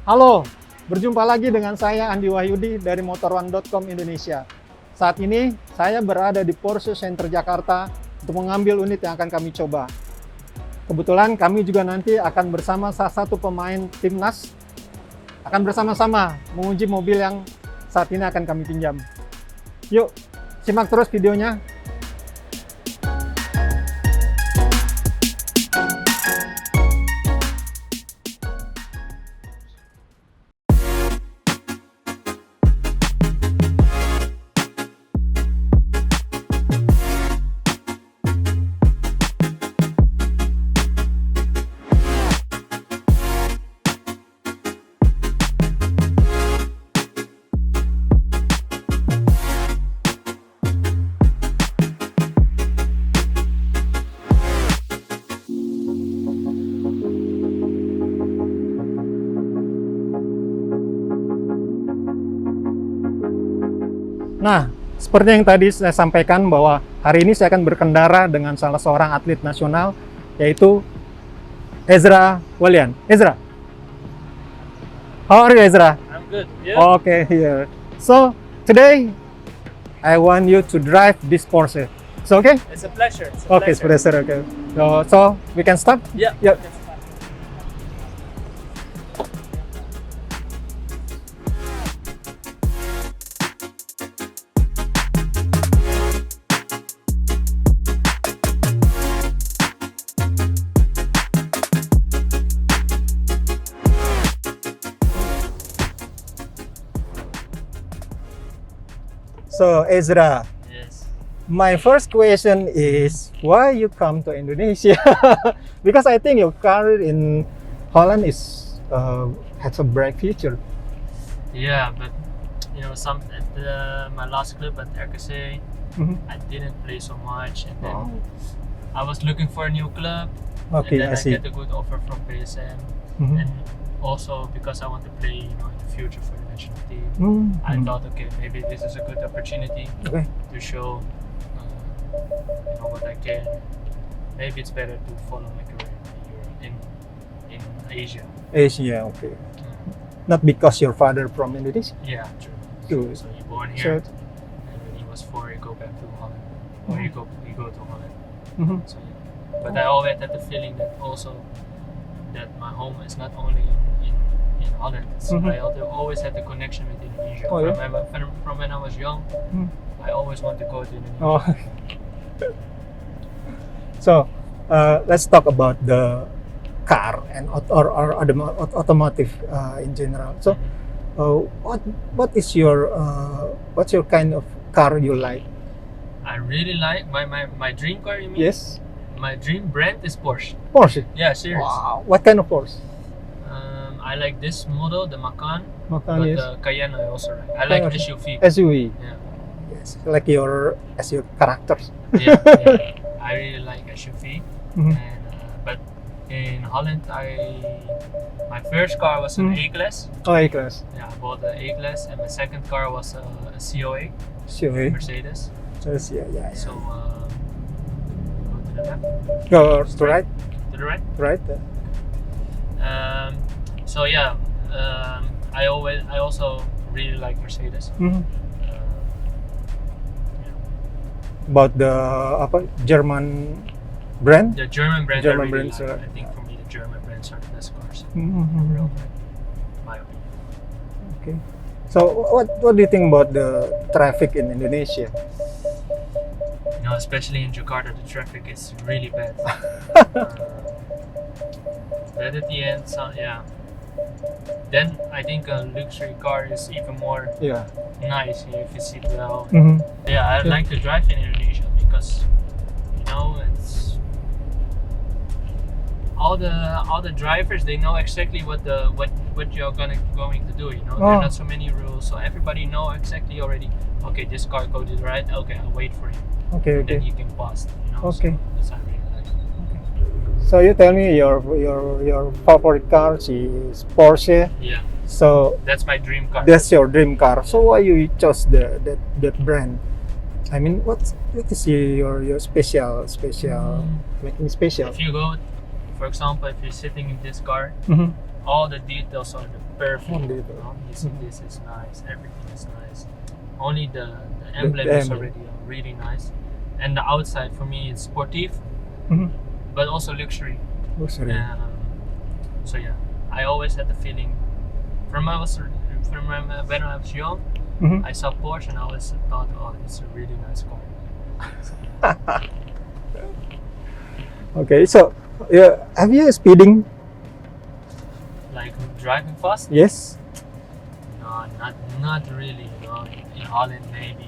Halo, berjumpa lagi dengan saya Andi Wahyudi dari motor1.com Indonesia. Saat ini saya berada di Porsche Center Jakarta untuk mengambil unit yang akan kami coba. Kebetulan kami juga nanti akan bersama salah satu pemain timnas akan bersama-sama menguji mobil yang saat ini akan kami pinjam. Yuk, simak terus videonya. Nah, seperti yang tadi saya sampaikan bahwa hari ini saya akan berkendara dengan salah seorang atlet nasional, yaitu Ezra Walian. Ezra, how are you, Ezra? I'm good. Yeah. Okay, here. So today I want you to drive this Porsche. It's okay? It's a pleasure. It's a Okay, it's pleasure. Okay. So we can start. Yeah. Yeah. we can start. So Ezra, Yes. my first question is why you come to Indonesia? Because I think your career in Holland has a bright future. Yeah, but my last club at RKC, Mhm. I didn't play so much, and then Oh. I was looking for a new club. Okay, and I then see. get a good offer from PSM, Mhm. and also because I want to play, in the future for the national team. Mm, I mm. thought, okay, maybe this is a good opportunity Okay. to show, what I can. Maybe it's better to follow my career in Asia. Asia, okay. Uh, Not because your father from Indonesia. Yeah, true. True. So he born So, here, and when he was 4, he go back to Holland, or he go to Holland. mhm. So yeah. But I always had the feeling that also that my home is not only in Holland. Mhm. I always had the connection with Indonesia. Oh, yeah? From when I was young, Mhm. I always want to go to Indonesia. Oh. So let's talk about the car and or automotive in general. So what's your kind of car you like? I really like my dream car. You mean? Yes, My dream brand is Porsche. Porsche. Yeah, serious. Wow, what kind of Porsche? I like this model, the Macan, Macan, but yes. the Cayenne I also like. I like Okay. SUV. SUV. Yeah. Yes, like your characters. Yeah, yeah. I really like SUV. Mhm. And, but in Holland, my first car was an Mhm. A-Class. Oh, A-Class. Yeah, I bought an A-Class, and my second car was a COA, SUV. Mercedes. Yeah. So go to the left, Go to right, to the right. right. So yeah, I also really like Mercedes. Mhm. Yeah. About the German brand. The German brands German I really brands, like. I think for me the German brands are the best cars. Mhm. Real, my opinion. Okay. So what do you think about the traffic in Indonesia? Especially in Jakarta, the traffic is really bad. But at the end, yeah. Then I think a luxury car is even more Yeah. nice if you sit well. Mhm. Yeah, I Yeah. like to drive in Indonesia because it's all the drivers, they know exactly what you're going to do. There Oh. are not so many rules, so everybody know exactly already. Okay, this car go to the right. Okay, I'll wait for him. Okay. Then Okay. you can pass. Okay. So that's I really like. So you tell me your favorite car is Porsche. Yeah, So that's my dream car. that's your dream car. So why you chose that brand? I mean, what is your special making special? If you go, for example, if you're sitting in this car, Mhm. all the details are perfect. Only You know? You see, Mhm. this is nice. Everything is nice. Only the emblem is emblem. already really nice, and the outside for me it's sportive, Mhm. but also luxury. Luxury. So yeah, I always had the feeling when I was young, Mhm. I saw Porsche and I always thought, oh, it's a really nice car. Okay, so have you speeding? Like driving fast? Yes. No, not really. You know, in Holland maybe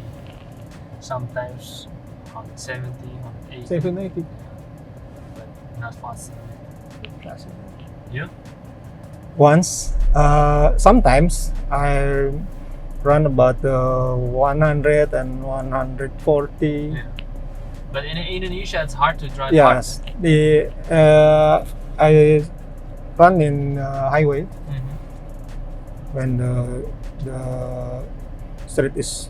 sometimes 170, 180, 780. but not fast. You? Once, sometimes I run about 100 and 140. Yeah. But in Indonesia, it's hard to drive Yes, fast. I run in highway Mm-hmm. when the street is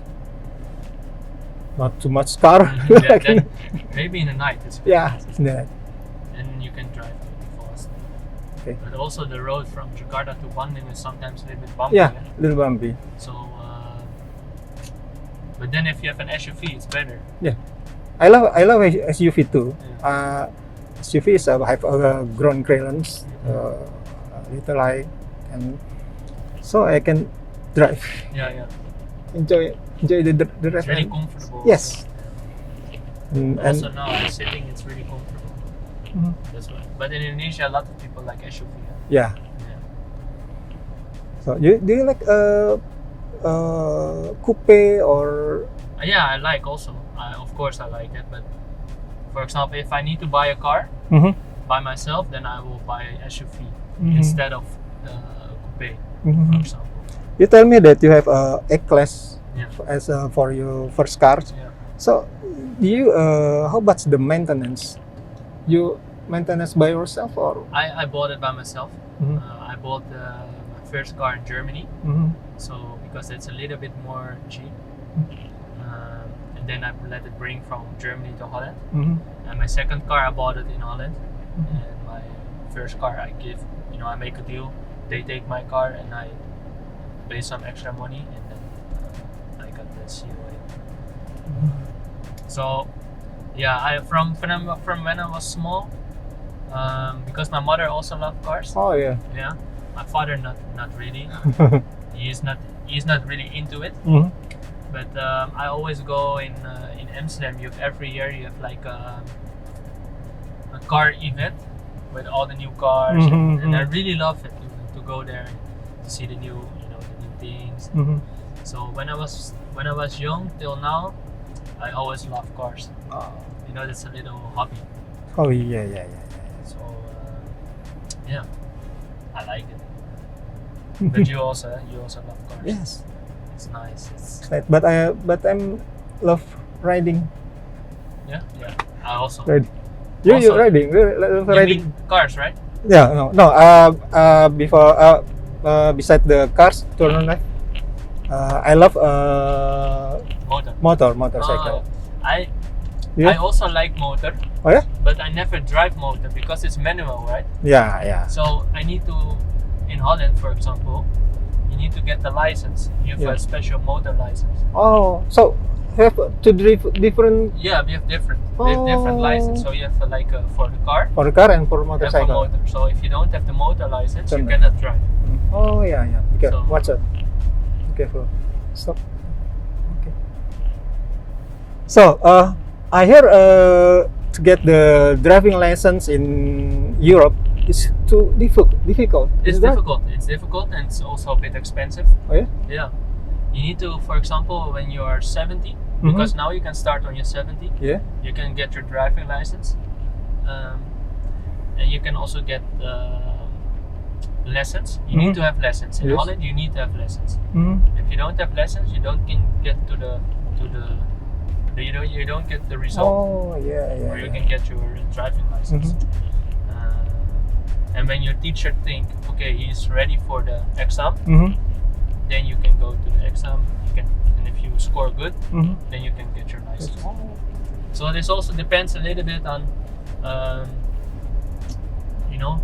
not too much car. Then maybe in the night it's Yeah, yeah. and you can drive really fast. Okay. But also the road from Jakarta to Bandung is sometimes a little bit bumpy. Yeah, little bumpy. So, but then if you have an SUV, it's better. I love SUV too. Yeah. SUVs have ground clearance, little high, and so I can drive, Yeah. enjoy the It's drive. really and- comfortable. Yes. And And also now I'm sitting, it's really comfortable. Mhm. That's why. But in Indonesia, a lot of people like SUV. yeah. Yeah. So do you like coupe or Yeah, I like also. Of course, I like that. But for example, if I need to buy a car Mhm. by myself, then I will buy an SUV Mhm. instead of coupe, for Mhm. example. You tell me that you have A-class Yeah. as for your first car. Yeah. So do you how about the maintenance? You maintenance by yourself or? I bought it by myself. Mhm. I bought my first car in Germany, Mhm. so because it's a little bit more cheap. And then I let it bring from Germany to Holland. Mhm. And my second car, I bought it in Holland. Mhm. And my first car, I make a deal. They take my car and I pay some extra money, and then I got the COA. So, yeah, from when I was small, because my mother also loved cars. Oh yeah. Yeah, my father not really. He's not really into it. Mhm. But I always go in Amsterdam. Every year you have like a car event with all the new cars, Mhm, and I mhm. really love it to go there to see the new things. Mhm. So when I was young till now, I always love cars. That's a little hobby. Oh yeah. So yeah, I like it. But you also love cars. Yes. It's nice. It's Right. But I'm love riding. yeah. I also. Right. You Also, riding? You love You riding? mean cars, right? Yeah. No. Before beside the cars, turn on left. I love motorcycle. I Yeah. also like motor, Oh yeah. but I never drive motor because it's manual, right? Yeah. So I need to, in Holland, for example, you need to get the license. You have Yeah. a special motor license. Oh, so have to drive different Yeah, we have different license. So you have for the car for the car and for and for motorcycle. motor. So if you don't have the motor license, you Then- cannot drive. Oh yeah. Okay. So- Watch out. Okay, stop. Okay. So I hear to get the driving license in Europe is too difficult. It's Is that- difficult. It's difficult, and it's also a bit expensive. Oh yeah. Yeah. You need to, for example, when you are 70, because now you can start on your 70, Yeah. you can get your driving license. And you can also get lessons. You need to have lessons. In Yes. Holland, you need to have lessons. Mhm. If you don't have lessons, you don't can get to the you don't get the result Oh yeah. where you can get your driving license. And when your teacher think, okay, he's ready for the exam, Mhm. then you can go to the exam. And if you score good, Mhm. then you can get your license. So this also depends a little bit on,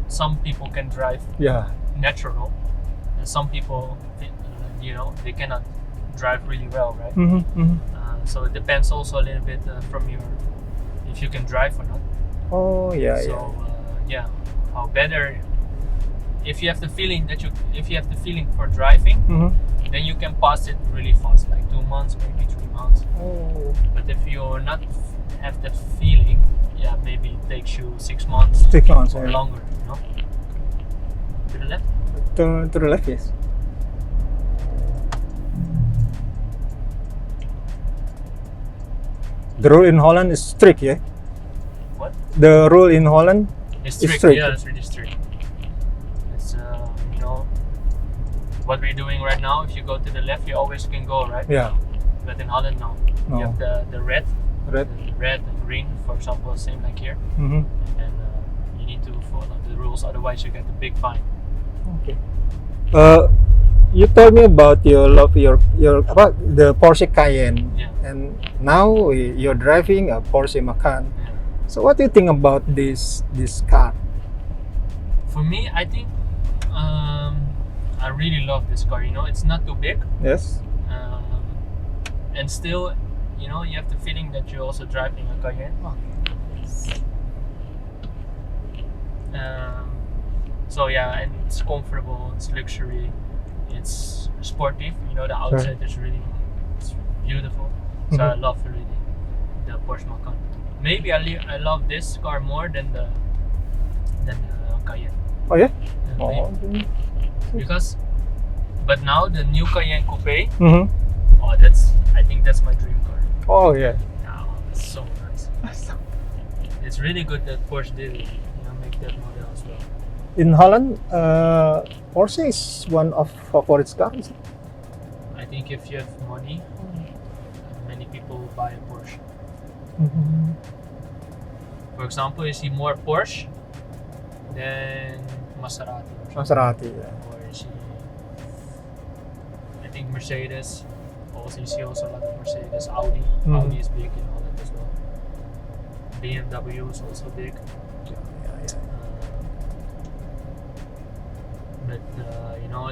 some people can drive Yeah. natural, some people, they cannot drive really well, right? So it depends also a little bit from your, if you can drive or not. Oh yeah, So how better, if you have the feeling for driving, then you can pass it really fast, like 2 months, maybe 3 months. Oh, But if you're not have that feeling, maybe it takes you 6 months 6 months or yeah. longer, To the left. To the left, yes. The rule in Holland is strict, yeah. What? The rule in Holland It's is strict. strict. Yeah, it's really strict. It's what we're doing right now. If you go to the left, you always can go, right? Yeah. But in Holland, no. No. You have the red, Red. and green, for example, same like here, Mm-hmm. and you need to follow the rules. Otherwise, you get a big fine. Okay. You told me about your love about the Porsche Cayenne, Yeah. and now you're driving a Porsche Macan. Yeah. So what do you think about this car? For me, I think I really love this car. It's not too big, Yes. and still, you have the feeling that you're also driving a Cayenne. So yeah, and it's comfortable, it's luxury, it's sportive. The outside is really, it's beautiful. So I love really the Porsche Macan. Maybe I love this car more than the Cayenne. Oh yeah. Yeah, maybe. But now the new Cayenne Coupe, Mm-hmm. I think that's my dream car. Oh yeah. Now it's so nice. It's really good that Porsche did it, make that model as well. In Holland, Porsche is one of favorite cars. I think if you have money, many people will buy a Porsche. Mm-hmm. For example, you see more Porsche than Maserati. Maserati. Yeah. Or you see, I think Mercedes. Also, you see also a lot of Mercedes. Audi. Mhm. Audi is big in Holland as well. BMW is also big. Yeah. But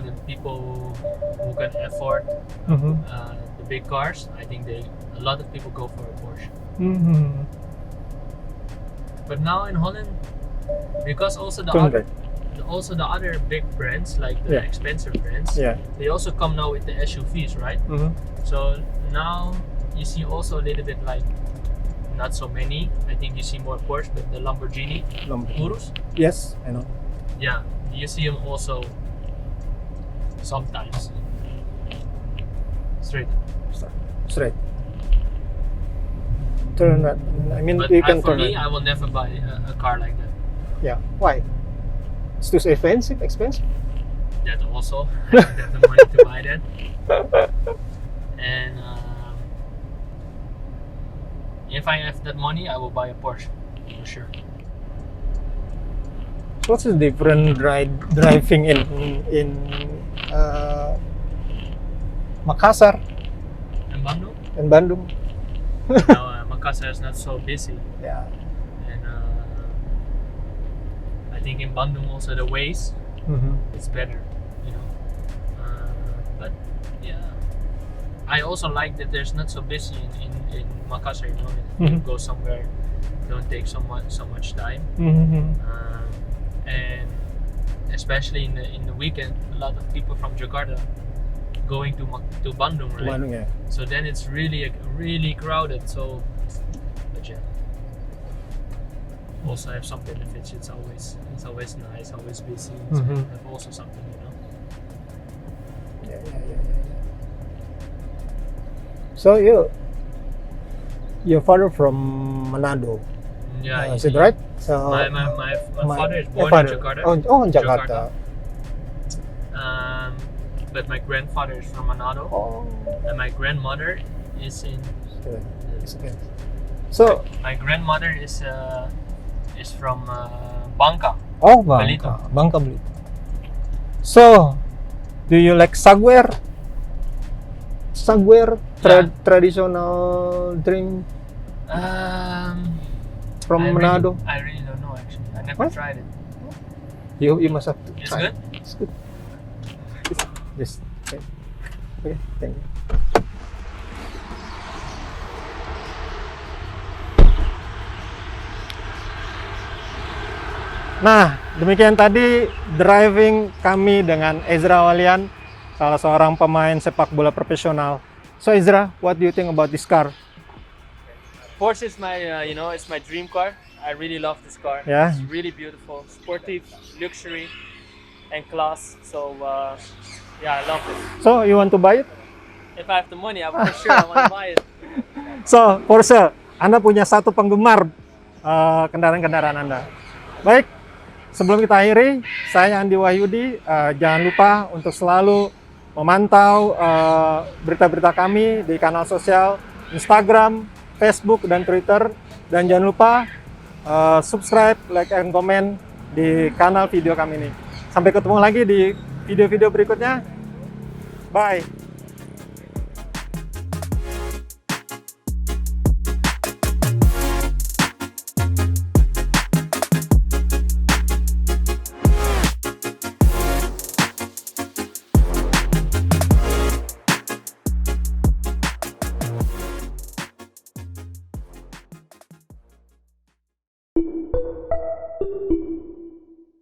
the people who can afford Mm-hmm. the big cars, I think a lot of people go for a Porsche. Mm-hmm. But now in Holland, because also the Congrats. other big brands, like the Yeah. expensive brands, Yeah. they also come now with the SUVs, right? Mm-hmm. So now you see also a little bit like, not so many. I think you see more Porsche, but the Lamborghini Urus, Yes, I know. yeah, you see them also sometimes. Straight. Straight. Turn that. I mean, But you can for turn me, it. I will never buy a car like that. Yeah. Why? It's too expensive. That also, I don't have the money to buy that. And if I have that money, I will buy a Porsche for sure. What's the different driving in Makassar And Bandung, and Bandung? now Makassar is not so busy, Yeah. and I think in Bandung also the ways Mm-hmm. it's better, But yeah, I also like that there's not so busy in Makassar. If you Mhm. go somewhere, don't take so much time. Mm-hmm. And especially in the weekend, a lot of people from Jakarta going to Bandung, right? Bandung, yeah. So then it's really crowded. So, but yeah, also have some benefits. It's always nice, always busy. So Mhm. have also something, Yeah. So your father from Manado, Yeah, is it right? So My father is born father. in Jakarta. Oh, in Jakarta. But my grandfather is from Manado, Oh, and my grandmother is in. it's okay. So, My grandmother is from Bangka. Bangka Belitung. So, do you like sagwer? Yeah. Traditional drink from I Manado. I really don't know actually. I never What? tried it. You must have to It's try. good? It's good. Just okay. Okay, thank you. Nah, demikian tadi driving kami dengan Ezra Walian, salah seorang pemain sepak bola profesional. So Ezra, what do you think about this car? Porsche is my, it's my dream car. I really love this car. Yeah. It's really beautiful, sportive, luxury, and class. So, I love it. So, you want to buy it? If I have the money, for sure I want to buy it. So, Porsche, Anda punya satu penggemar kendaraan-kendaraan Anda. Baik, sebelum kita akhiri, saya Andi Wahyudi. Jangan lupa untuk selalu memantau berita-berita kami di kanal sosial Instagram, Facebook, dan Twitter. Dan jangan lupa subscribe, like, and comment di kanal video kami ini. Sampai ketemu lagi di video-video berikutnya. Bye!